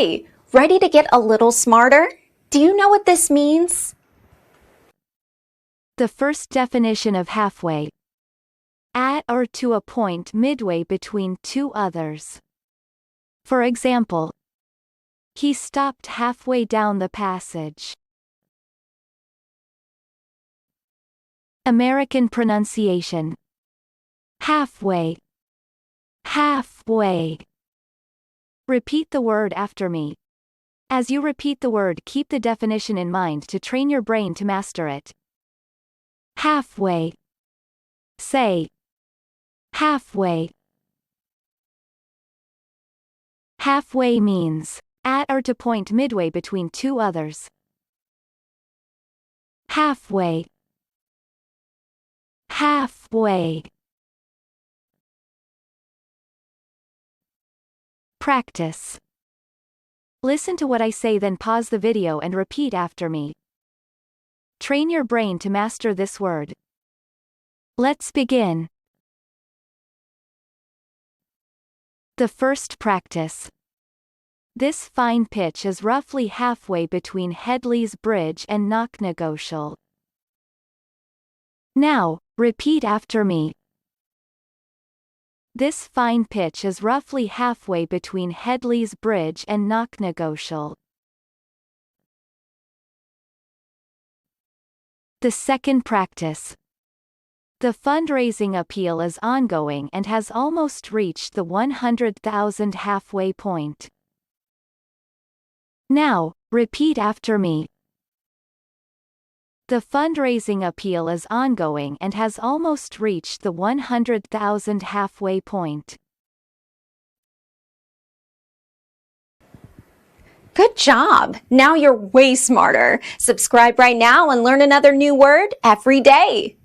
Hi, ready to get a little smarter? Do you know what this means? The first definition of halfway. At or to a point midway between two others. For example, he stopped halfway down the passage. American pronunciation. Halfway. Halfway. Repeat the word after me. As you repeat the word, keep the definition in mind to train your brain to master it. Halfway. Say. Halfway. Halfway means at or to point midway between two others. Halfway. Halfway. Practice. Listen to what I say, then pause the video and repeat after me. Train your brain to master this word. Let's begin. The first practice. This fine pitch is roughly halfway between Headley's Bridge and Knocknegotial. Now, repeat after me. This fine pitch is roughly halfway between Headley's Bridge and Knocknegotial. The second practice. The fundraising appeal is ongoing and has almost reached the 100,000 halfway point. Now, repeat after me. The fundraising appeal is ongoing and has almost reached the 100,000 halfway point. Good job! Now you're way smarter. Subscribe right now and learn another new word every day.